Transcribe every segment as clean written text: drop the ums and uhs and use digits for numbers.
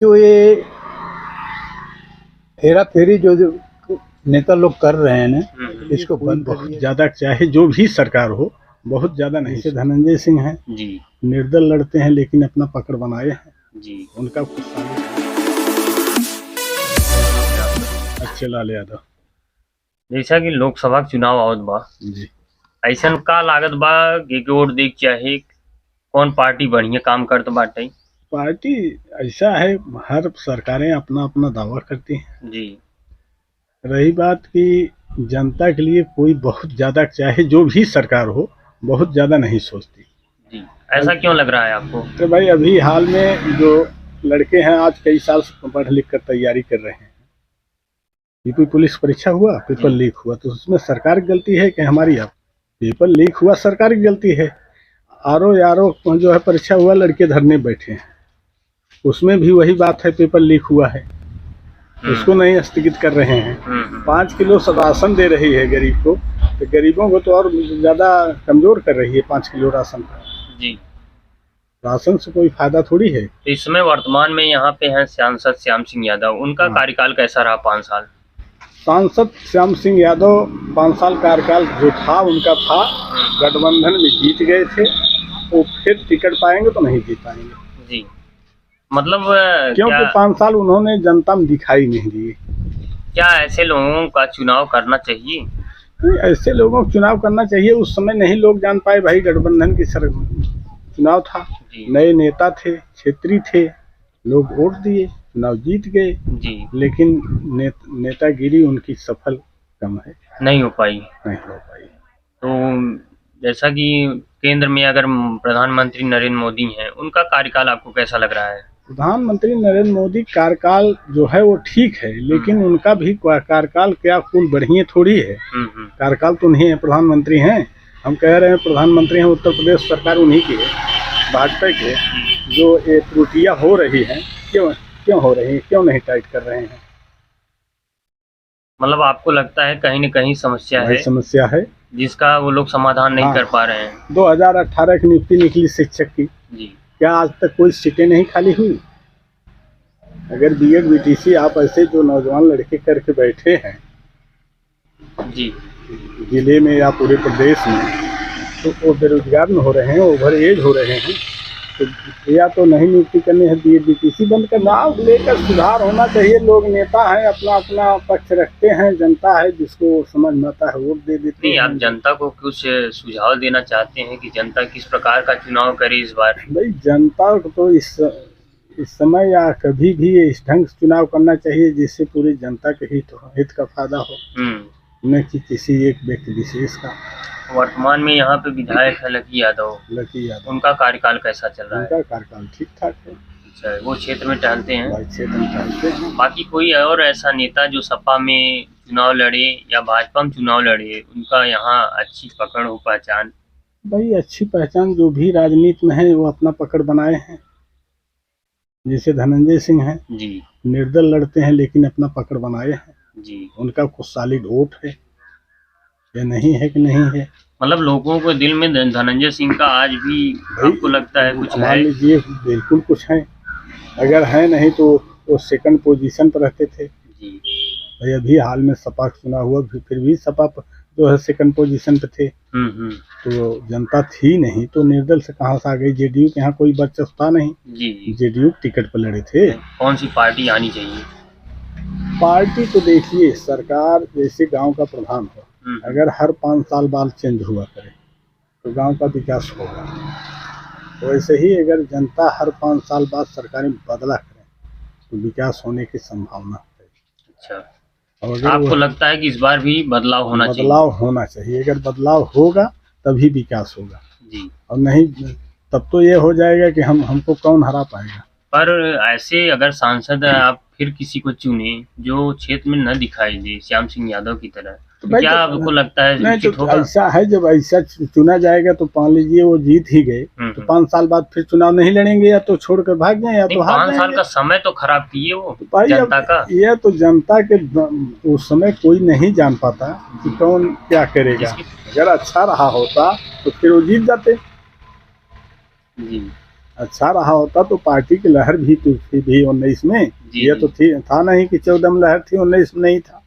जो ये हेरा फेरी जो नेता लोग कर रहे हैं ना, इसको बंद बहुत ज्यादा, चाहे जो भी सरकार हो, बहुत ज्यादा नहीं। जैसे धनंजय सिंह हैं, जी निर्दल लड़ते हैं लेकिन अपना पकड़ बनाए हैं। जी उनका कुछ अच्छे लाल यादव जैसा कि लोकसभा के चुनाव आवत बा, जी। ऐसन का लागत बा कि वोट देख चाहे कौन पार्टी बढ़िया काम करत बाटे? पार्टी ऐसा है, हर सरकारें अपना अपना दावा करती हैं। जी रही बात कि जनता के लिए कोई बहुत ज्यादा, चाहे जो भी सरकार हो, बहुत ज्यादा नहीं सोचती। जी ऐसा क्यों लग रहा है आपको? तो भाई अभी हाल में जो लड़के हैं, आज कई साल से पढ़ लिख कर तैयारी कर रहे हैं, यूपी पुलिस परीक्षा हुआ, पेपर लीक हुआ, तो उसमें सरकार की गलती है कि हमारी? अब पेपर लीक हुआ, सरकार की गलती है। आरओ जो है परीक्षा हुआ, लड़के धरने बैठे हैं, उसमें भी वही बात है, पेपर लीक हुआ है, उसको नहीं स्थगित कर रहे हैं। 5 किलो राशन दे रही है गरीब को, तो गरीबों को तो और ज्यादा कमजोर कर रही है 5 किलो राशन। जी राशन से कोई फायदा थोड़ी है। तो इसमें वर्तमान में यहाँ पे हैं सांसद श्याम सिंह यादव, उनका कार्यकाल कैसा रहा 5 साल? सांसद श्याम सिंह यादव 5 साल कार्यकाल जो था उनका था, गठबंधन में जीत गए थे, वो फिर टिकट पाएंगे तो नहीं जीत पाएंगे। जी मतलब क्योंकि 5 साल उन्होंने जनता में दिखाई नहीं दिए। क्या ऐसे लोगों का चुनाव करना चाहिए? ऐसे लोगों को चुनाव करना चाहिए। उस समय नहीं लोग जान पाए भाई, गठबंधन की चुनाव था, नए नेता थे, क्षेत्रीय थे, लोग वोट दिए, चुनाव जीत गए जी, लेकिन नेतागिरी उनकी सफल कम है, नहीं हो पाई। तो जैसा कि केंद्र में अगर प्रधानमंत्री नरेंद्र मोदी हैं, उनका कार्यकाल आपको कैसा लग रहा है? प्रधानमंत्री नरेंद्र मोदी कार्यकाल जो है वो ठीक है, लेकिन उनका भी कार्यकाल क्या कुल बढ़िया थोड़ी है। कार्यकाल तो उन्हीं है, प्रधानमंत्री हैं, हम कह रहे हैं प्रधानमंत्री हैं, उत्तर प्रदेश सरकार उन्हीं की है, भाजपा के। जो ये त्रुटियां हो रही हैं, क्यों हो रही हैं, क्यों नहीं टाइट कर रहे हैं? मतलब आपको लगता है कहीं न कहीं समस्या है जिसका वो लोग समाधान नहीं कर पा रहे हैं। 2018 की नियुक्ति निकली शिक्षक की, जी, क्या आज तक कोई सीटें नहीं खाली हुई? अगर बीएड बीटीसी आप ऐसे जो नौजवान लड़के करके बैठे हैं जी, जिले में या पूरे प्रदेश में, तो वो बेरोजगार हो रहे हैं, ओवर एज हो रहे हैं, तो या तो नहीं नियुक्ति करनी है, बीएड बीटीसी बंद करना। नाव लेकर सुधार होना चाहिए। लोग नेता हैं, अपना अपना पक्ष रखते हैं, जनता है जिसको समझ में आता है वोट दे देते हैं। आप जनता को कुछ सुझाव देना चाहते हैं कि जनता किस प्रकार का चुनाव करे इस बार? भाई जनता को तो इस समय या कभी भी इस ढंग से चुनाव करना चाहिए जिससे पूरी जनता के हित का फायदा हो, न कि किसी एक व्यक्ति विशेष का। वर्तमान में यहाँ पे विधायक है लकी यादव, उनका कार्यकाल कैसा चल रहा है? उनका कार्यकाल ठीक ठाक है। अच्छा, वो क्षेत्र में टहलते हैं? क्षेत्र में टहलते हैं। बाकी कोई और ऐसा नेता जो सपा में चुनाव लड़े या भाजपा में चुनाव लड़े, उनका यहाँ अच्छी पकड़ हो, पहचान? भाई अच्छी पहचान जो भी राजनीति में है वो अपना पकड़ बनाए हैं। जैसे धनंजय सिंह हैं जी, निर्दल लड़ते हैं लेकिन अपना पकड़ बनाए हैं जी, उनका कुछ सॉलिड वोट है, ये नहीं है कि नहीं है। मतलब लोगों को दिल में धनंजय सिंह का आज भी आपको लगता है कुछ है? मान लीजिए बिल्कुल कुछ है, अगर है नहीं तो वो सेकंड पोजीशन पर रहते थे। जी, भाई अभी हाल में सपा चुना हुआ, फिर भी सपा जो है सेकंड पोजीशन पे थे, तो जनता थी नहीं, तो निर्दल से कहाँ से आ गई? जेडीयू के यहाँ कोई वर्चस्व नहीं, जी, जेडीयू टिकट पर लड़े थे। कौन सी पार्टी आनी चाहिए? पार्टी तो देखिए, सरकार जैसे गांव का प्रधान हो, अगर हर 5 साल बाद चेंज हुआ करे तो गांव का विकास होगा। वैसे ही अगर जनता हर 5 साल बाद सरकारें बदला करें तो विकास होने की संभावना है। अच्छा, और आपको लगता है कि इस बार भी बदलाव होना चाहिए? बदलाव होना चाहिए। अगर बदलाव होगा तभी विकास होगा जी, और नहीं तब तो ये हो जाएगा कि हमको कौन हरा पाएगा। पर ऐसे अगर सांसद आप फिर किसी को चुने जो क्षेत्र में न दिखाई दे श्याम सिंह यादव की तरह, तो क्या आपको लगता है उचित होगा? ऐसा है, जब ऐसा चुना जाएगा तो मान लीजिए वो जीत ही गए तो 5 साल बाद फिर चुनाव नहीं लड़ेंगे, या तो छोड़ कर भाग जाए या तो हार जाएंगे। 5 साल का समय तो खराब किए वो भाई जनता का। यह तो जनता के उस समय कोई नहीं जान पाता कि कौन क्या करेगा। अगर अच्छा रहा होता तो फिर वो जीत जाते। जी, अच्छा रहा होता तो पार्टी की लहर भी तो थी भी 19 में। जी, ये तो थी था नहीं कि 14 में लहर थी, 19 में नहीं था,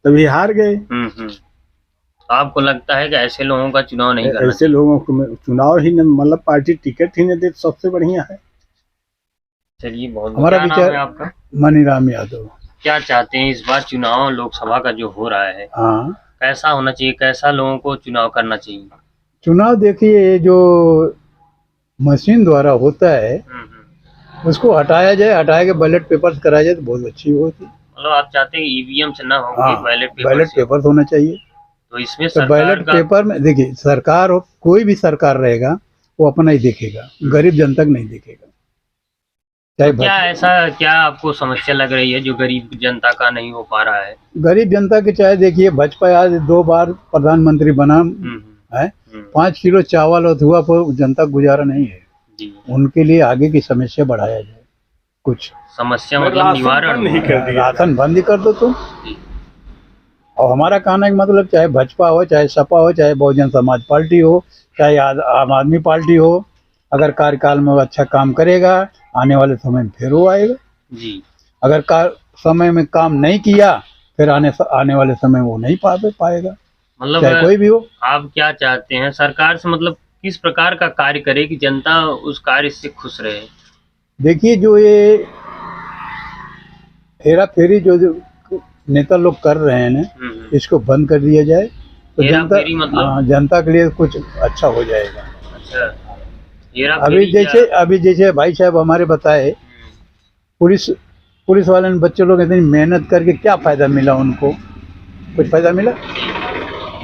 तभी हार गए। तो आपको लगता है कि ऐसे लोगों का चुनाव नहीं करना ऐसे लोगों को चुनाव ही नहीं, मतलब पार्टी टिकट ही नहीं देती, सबसे बढ़िया है। चलिए, बहुत हमारा क्या नाम विचार है आपका? मनीराम यादव। क्या चाहते हैं इस बार चुनाव लोकसभा का जो हो रहा है, हाँ, कैसा होना चाहिए, कैसा लोगों को चुनाव करना चाहिए? चुनाव देखिए, ये जो मशीन द्वारा होता है उसको हटाया जाए, हटाया के बैलेट पेपर कराया जाए तो बहुत अच्छी होती। मतलब आप चाहते हैं ईवीएम से ना हो, हाँ, बैलेट पेपर बैलेट से हो। पेपर होना चाहिए। तो इसमें तो सरकार बैलेट का पेपर में देखिए, सरकार हो, कोई भी सरकार रहेगा वो अपना ही देखेगा, गरीब जनता को नहीं देखेगा। चाहे क्या ऐसा क्या आपको समस्या लग रही है जो गरीब जनता का नहीं हो पा रहा है? गरीब जनता के, चाहे देखिए भाजपा आज 2 बार प्रधानमंत्री बना है, 5 किलो चावल और धुआं पर जनता को गुजारा नहीं है। जी, उनके लिए आगे की समस्या बढ़ाया जाए, कुछ समस्या मतलब निवारण नहीं कर दिया, राशन बंद ही कर दो तुम। जी। और हमारा कहना का मतलब, चाहे भाजपा हो, चाहे सपा हो, चाहे बहुजन समाज पार्टी हो, चाहे आम आदमी पार्टी हो, अगर कार्यकाल में वो अच्छा काम करेगा, आने वाले समय में फिर वो आएगा। जी, अगर समय में काम नहीं किया, फिर आने वाले समय वो नहीं पाएगा, मतलब चाहे कोई भी हो। आप क्या चाहते हैं सरकार से, मतलब किस प्रकार का कार्य करे कि जनता उस कार्य से खुश रहे? देखिए, जो ये हेरा फेरी जो नेता लोग कर रहे हैं ना, इसको बंद कर दिया जाए तो हेरा-फेरी मतलब? जनता के लिए कुछ अच्छा हो जाएगा। अच्छा, हेरा-फेरी अभी जैसे भाई साहब हमारे बताए, पुलिस वाले ने बच्चे लोग इतनी मेहनत करके क्या फायदा मिला उनको? कुछ फायदा मिला?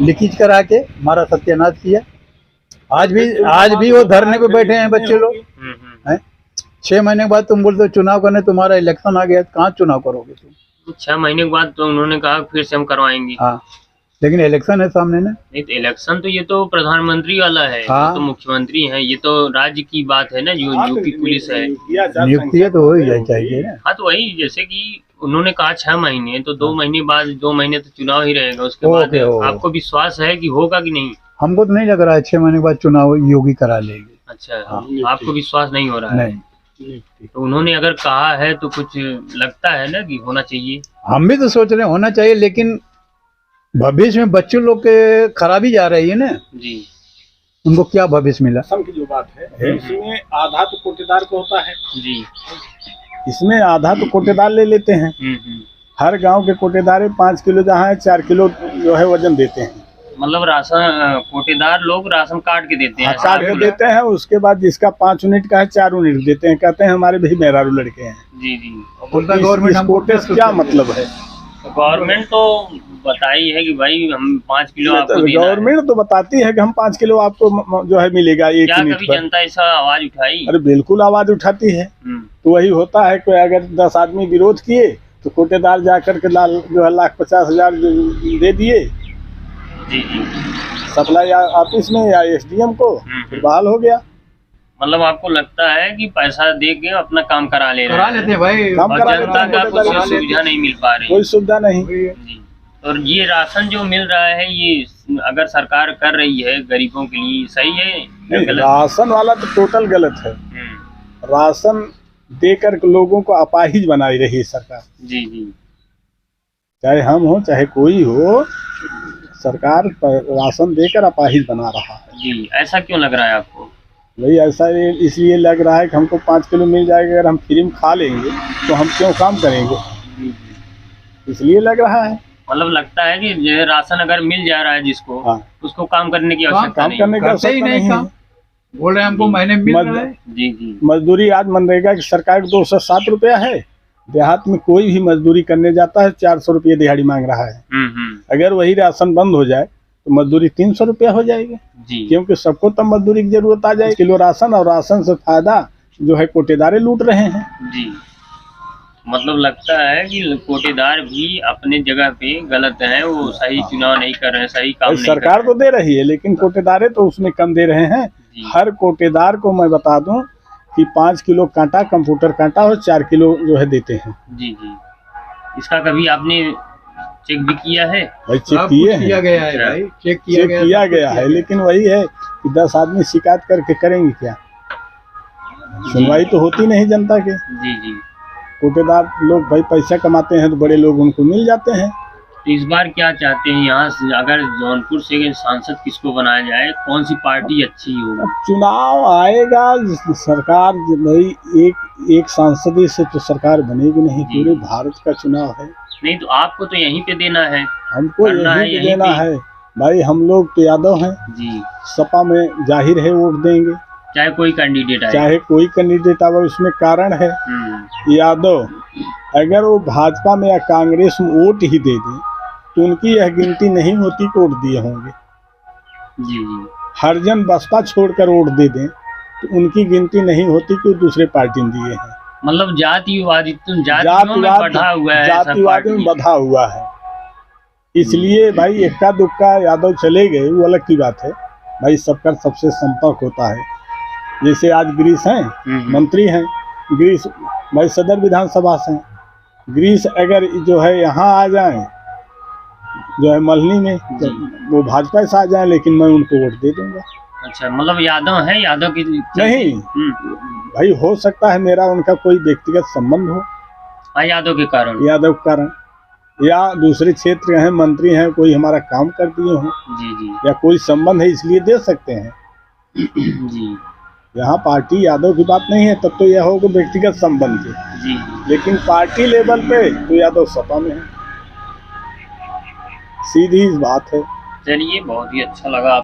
लीकेज करा के हमारा सत्यानाश किया। आज भी वो धरने पे बैठे हैं बच्चे लोग। 6 महीने के बाद तुम बोलते हो चुनाव करने, तुम्हारा इलेक्शन आ गया, कहाँ चुनाव करोगे तुम? 6 महीने के बाद तो उन्होंने कहा फिर से हम करवाएंगे। हाँ, लेकिन इलेक्शन है सामने ना। नहीं तो इलेक्शन तो ये तो प्रधानमंत्री वाला है, हाँ, ये तो मुख्यमंत्री हैं, ये तो राज्य की बात है ना, जो यूपी पुलिस है। नियुक्ति तो हो ही चाहिए ना। हाँ, तो वही जैसे कि उन्होंने कहा 6 महीने, तो 2 महीने बाद 2 महीने तो चुनाव ही रहेगा, उसके बाद आपको विश्वास है कि होगा कि नहीं? हमको तो नहीं लग रहा है 6 महीने के बाद चुनाव योगी करा लेंगे। अच्छा, आपको विश्वास नहीं हो रहा है? नहीं। तो उन्होंने अगर कहा है तो कुछ लगता है ना कि होना चाहिए। हम भी तो सोच रहे हैं होना चाहिए, लेकिन भविष्य में बच्चों लोग के खराबी जा रही है ना जी। उनको क्या भविष्य मिला? की जो बात है, इसमें आधा तो कोटेदार को होता है जी, इसमें आधा तो कोटेदार ले लेते हैं। हर गांव के कोटेदार 5 किलो जहाँ है 4 किलो जो है वजन देते हैं। मतलब राशन कोटेदार लोग राशन काट के देते हैं? काट के देते हैं, उसके बाद जिसका 5 यूनिट का है 4 यूनिट देते हैं, कहते हैं हमारे भी मेहरारू लड़के हैं। जी जी। गवर्नमेंट कोटे से क्या मतलब है? गवर्नमेंट तो बताई है कि भाई हम 5 किलो आपको देना है। गवर्नमेंट तो बताती है कि हम 5 किलो आपको जो है मिलेगा 1 यूनिट पर। कभी जनता ऐसा आवाज उठाई? अरे बिल्कुल आवाज उठाती है। तो वही होता है कि अगर 10 आदमी विरोध किए तो कोटेदार जाकर के जो है 1,50,000 दे दिए जी जी सप्लाई ऑफिस में या एसडीएम को, फिर बहाल हो गया। मतलब आपको लगता है कि पैसा दे के अपना काम करा लेते हैं भाई, और जनता का कुछ सुविधा नहीं मिल पा रही? कोई सुविधा नहीं। जी। और ये राशन जो मिल रहा है, ये अगर सरकार कर रही है गरीबों के लिए, सही है या गलत? राशन वाला तो टोटल गलत है। राशन देकर लोगों को अपाहिज बनाई रही है सरकार। जी जी। चाहे हम हो चाहे कोई हो, सरकार राशन देकर अपाहिज बना रहा है। जी, ऐसा क्यों लग रहा है आपको? भाई ऐसा इसलिए लग रहा है कि हमको 5 किलो मिल जाएगा, अगर हम फ्री में खा लेंगे तो हम क्यों काम करेंगे, इसलिए लग रहा है। मतलब लगता है कि जो राशन अगर मिल जा रहा है जिसको, उसको काम करने की आवश्यकता नहीं, करने की आवश्यकता नहीं है। बोल रहे हैं हमको महीने मिल रहा है। जी जी। मजदूरी आज मनरेगा की सरकार 207 रुपया है, देहात में कोई भी मजदूरी करने जाता है 400 रुपये दिहाड़ी मांग रहा है। अगर वही राशन बंद हो जाए तो मजदूरी 300 रुपया हो जाएगी जी। क्योंकि सबको तब मजदूरी की जरूरत आ जाए। किलो राशन और राशन से फायदा जो है कोटेदारे लूट रहे हैं जी। मतलब लगता है कि कोटेदार भी अपने जगह पे गलत है, वो सही चुनाव नहीं कर रहे हैं, सही काम नहीं सरकार तो दे रही है, लेकिन कोटेदारे तो उसमें कम दे रहे हैं। हर कोटेदार को मैं बता दूं कि 5 किलो कांटा, कंप्यूटर कांटा और 4 किलो जो है देते हैं। जी जी। इसका कभी आपने चेक भी किया है? भाई चेक किया गया है भाई, चेक किया गया है, लेकिन वही है कि 10 आदमी शिकायत करके करेंगे क्या? सुनवाई तो होती नहीं जनता के। जी जी। कोटेदार लोग भाई पैसा कमाते हैं तो बड़े लोग उनको मिल जाते हैं। तो इस बार क्या चाहते हैं, यहाँ से अगर जौनपुर से सांसद किसको बनाया जाए, कौन सी पार्टी अच्छी होगी? अब चुनाव आएगा, सरकार भाई एक सांसद से तो सरकार बनेगी नहीं, पूरे भारत का चुनाव है। नहीं तो आपको तो यहीं पे देना है, हमको यहीं पे देना है भाई। हम लोग तो यादव हैं जी, सपा में जाहिर है वोट देंगे, चाहे कोई कैंडिडेट आए, चाहे कोई कैंडिडेट आवे। उसमें कारण है यादव अगर वो भाजपा में या कांग्रेस में वोट ही दे दें तो उनकी यह गिनती नहीं होती कि वोट दिए होंगे। जी जी। हर जन बसपा छोड़कर वोट दे दें तो उनकी गिनती नहीं होती कि वो दूसरे पार्टी में दिए हैं। मतलब जातिवाद में बढ़ा हुआ है, जातिवाद में बढ़ा हुआ है। इसलिए भाई इक्का दुक्का यादव चले गए वो अलग की बात है भाई, सबका सबसे संपर्क होता है। जैसे आज गिरीश हैं मंत्री हैं, गिरीश भाई सदर विधानसभा से हैं। गिरीश अगर जो है यहाँ आ जाएं, जो है मल्हनी में, तो वो भाजपा से आ जाए, लेकिन मैं उनको वोट दे दूंगा। अच्छा, मतलब यादव है, यादव की नहीं भाई, हो सकता है मेरा उनका कोई व्यक्तिगत संबंध हो, यादव के कारण या दूसरे क्षेत्र हैं, मंत्री हैं, कोई हमारा काम कर दिए हों जी जी, या कोई संबंध है इसलिए दे सकते हैं जी। यहाँ पार्टी यादव की बात नहीं है, तब तो यह होगा व्यक्तिगत संबंध है जी। लेकिन पार्टी लेवल पे तो यादव सपा में है, सीधी बात है। चलिए, बहुत ही अच्छा लगा।